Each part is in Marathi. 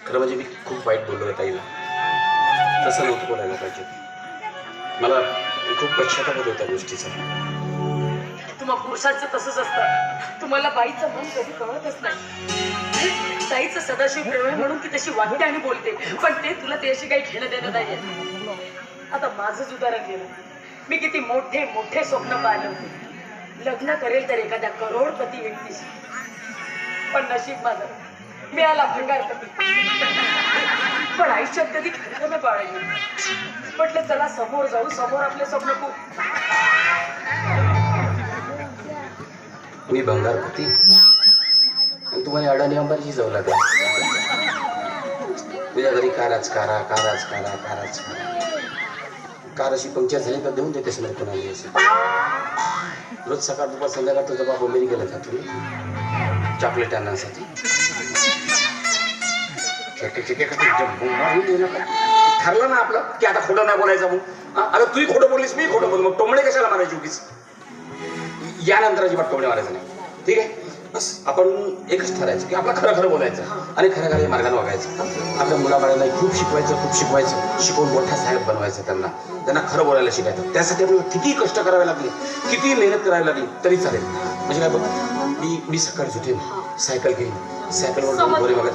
खरं म्हणजे मी खूप वाईट बोललो आहे ताईला. तसं नव्हतं बोलायला पाहिजे. मला खूप पश्चाताप होतो त्या गोष्टीचा. तुम्हा पुरुषांचं तसंच असतं. तुम्हाला बाईचं मन कधी कळतच नाही. ताईचं सदाशिव प्रेम आहे म्हणून ती तशी वागते आणि बोलते, पण ते तुला त्याशी काही घेणं देणं नाहीये. आता माझंच उदाहरण गेलं. मी किती मोठे मोठे स्वप्न पाहिले होते. लग्न करेल तर एखाद्या करोडपती व्यक्तीशी, पण नशीब माझं मिळाला भंगारपती. पण आयुष्यात कधी खरं न पाळायचं. म्हटलं चला समोर जाऊ, समोर आपले स्वप्न खूप. मी भंगारपती आणि तुम्हाला अडाणी अंबारीची जाऊ लागला. तुझ्या घरी कारच कारा कारच कारा कारच कारा. कार अशी पंक्चर झाली तर देऊन देतेस मला कोणाला असे. रोज सकाळ दुपार संध्याकाळ तुझा बाप बोंबेरी गेला का तुम्ही चॉकलेट आणण्यासाठी. ठरलं ना आपलं की आता खोटं नाही बोलायचं. मग आता तूही खोटं बोललीस मी खोटं बोल. मग टोमणे कशाला मारायची उगीच. यानंतर अजिबात टोमणे मारायचं नाही. ठीक आहे. बस आपण एकच ठरायचं की आपलं खरं खरं बोलायचं आणि खऱ्या खऱ्या मार्गाने वागायचं. आपल्या मुलाबाळांना खूप शिकवायचं शिकवून मोठा साहेब बनवायचं. त्यांना खरं बोलायला शिकायचं. त्यासाठी आपल्याला किती कष्ट करावे लागले, किती मेहनत करावी लागली तरी चालेल. म्हणजे काय बघ, मी सकाळी उठेन, सायकल घेईन, सायकलवर गोरे बघत.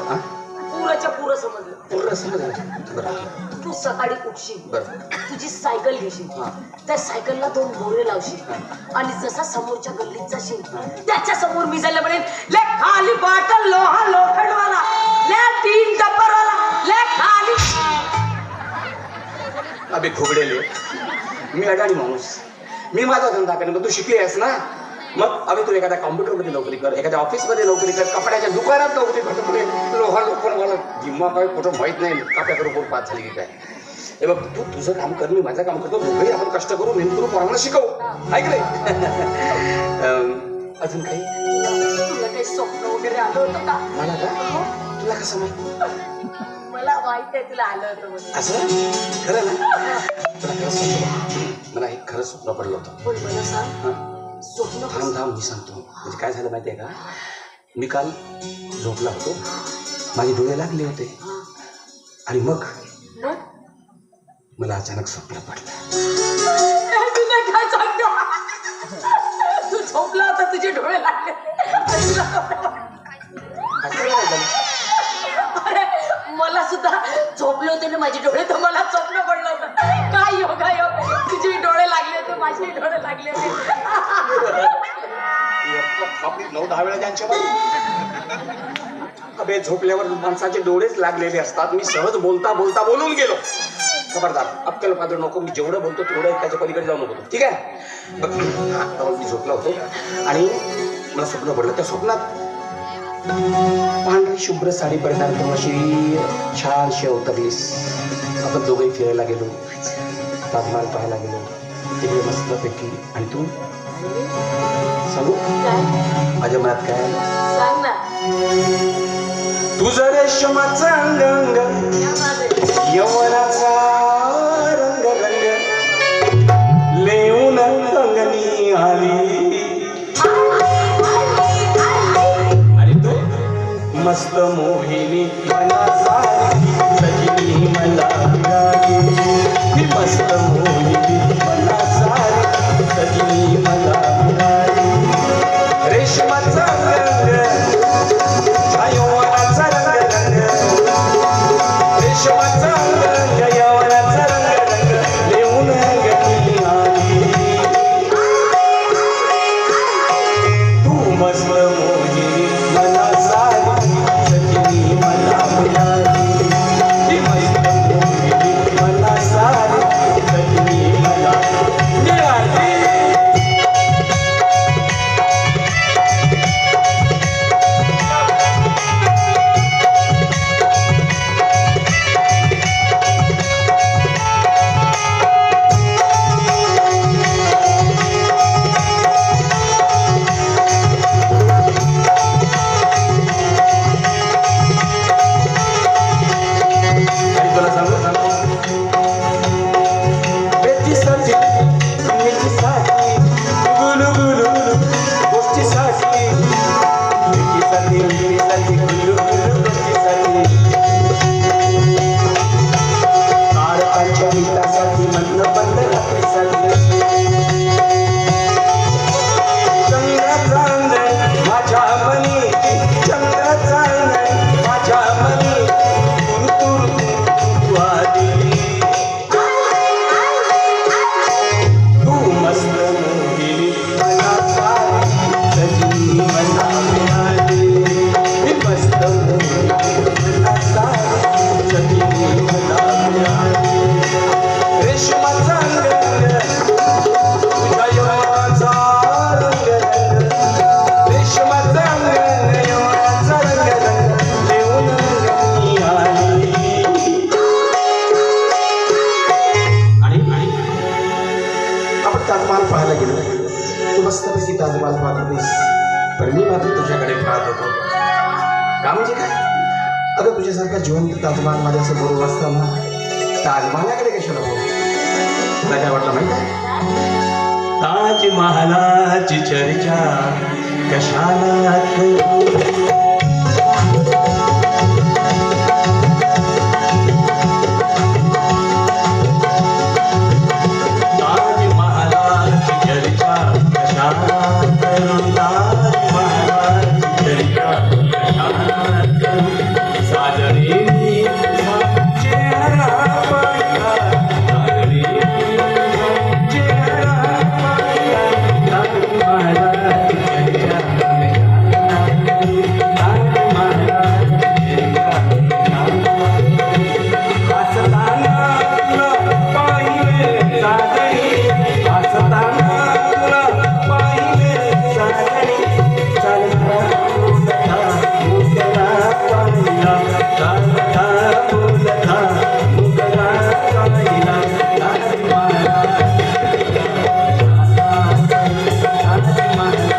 पुराच्या पुरं समजलं. पूर्ण समजलं. बरं तू सकाळी उठशील, बरं तुझी सायकल घेशील, त्या सायकलला 2 घोडे लावशील आणि जसा समोरच्या गल्लीत जाशील त्याच्या समोर मी जायला म्हणेन, ले खाली बाटल लोहा लोखंडवाला, ले 3 डब्बरवाला, ले खाली. अबे खोबडेले, मी अडाणी माणूस. मी माझा धंदा करेन. मग तू शिकली आहेस ना. मग अबे तू एखाद्या कॉम्प्युटरमध्ये नोकरी कर, एखाद्या ऑफिसमध्ये नोकरी कर, कपड्याच्या दुकानात नोकरी कर. पुढे लोहा लोखंडवाला जिम्मा काय कुठं माहित नाही काप्या करून पास झाली की काय. हे बघ, तू तुझं काम कर, मी माझं काम करतो. दोघंही आपण कष्ट करू, मेहनत करू, पोरांना शिकवू. ऐकलंय. अजून काही तुला काही स्वप्न वगैरे आलं होतं का? मला का? तुला कसं माहित? मला माहित आहे तुला आलं होतं म्हणून. असं खरं ना? तुला खरं स्वप्न, मला एक खरं स्वप्न पडलं होतं. पण मला सांग, स्वप्न थांब मी सांगतो. म्हणजे काय झालं माहितीये का, मी काल झोपला होतो, माझे डोळे लागले होते आणि मग मला अचानक स्वप्न पडलं. काय सांगतो, तू झोपला होता, तुझे डोळे लागले. अरे मला सुद्धा झोपले होते ना माझे डोळे, तर मला स्वप्न पडलं होतं. काय योगा योग, तुझे डोळे लागले होते, माझे डोळे लागले होते. 9-10 वेळा त्यांच्या अबे झोपल्यावर माणसाचे डोळेच लागलेले असतात. मी सहज बोलता बोलून गेलो. खबरदार, अक्कल पात्र नको. मी जेवढं बोलतो तेवढं त्याच्या पलीकडे जाऊ नको. ठीक आहे. बघ, मी झोपला होतो आणि मला स्वप्न पडलं. त्या स्वप्नात पांढरी शुभ्र साडी परिधान करून अशी छानशी अवतरलीस. आपण दोघंही फिरायला गेलो, ताजमहाल पाहायला गेलो तिकडे मस्तपैकी. आणि तू सांगू माझ्या मनात काय? सांग ना. तुझं रेशमाचा अंग यवनाचा रंग लेऊन अंगणी आली आणि तो मस्त मोहिनी मला सजनी मला मिळाली. मस्त मोहिनी मला सजनी मला मिळाली. रेशमाचा रंग यवनाचा रंग रेशमाचा रंग यवनाचा रंग लेऊन अंगणी आली. तू मस्त मोहिनी मला सजनी मला मिळाली. मस्त मोहिनी मला सजनी तुझ्यासारखा जिवंत ताजमहाल माझ्यासमोर बरोबर असताना ताजमहालाकडे कशाला बघू? तुला काय वाटलं माहिती आहे? ताजमहालाची चर्चा कशाला करू? ताजमहालाची चर्चा कशाला करू? ताजमहालाची चर्चा कशाला करू? साजरे चेहरा पाहिला, साजरे चेहरा पाहिला, ताजमहालाची चर्चा कशाला करू? ताजमहालाची चर्चा हसताना तुला पाहिले साजरे, हसताना तुला पाहिले साजरे, चालता बोलता मुगला पाहिला, चालता बोलता मुगला पाहिला, ताजमहालाची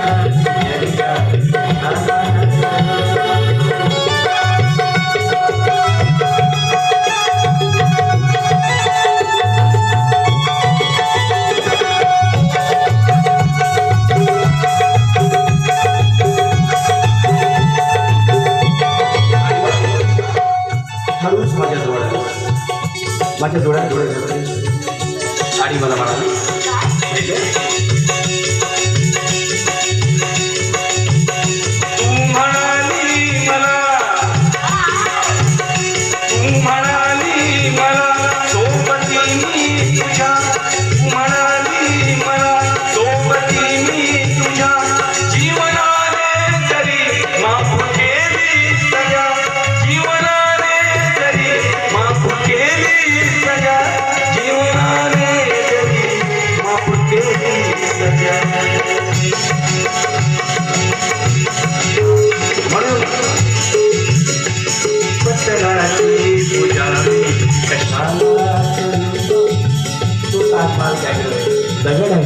हळूच माझ्या डोळ्यात डोळे ठेवले आणि मला म्हणाले, तू म्हणाली मला सोबती मी तुझ्या, तू म्हणाली मला सोबती मी तुझ्या, जीवनाने जरी माफ केली सजा, जीवनाने जरी माफ केली सजा, जीवनाने जरी माफ केली सजा. म्हणून पत्तनाची पूजा कशाला करू? तो ताजमहाल काय दगड आहे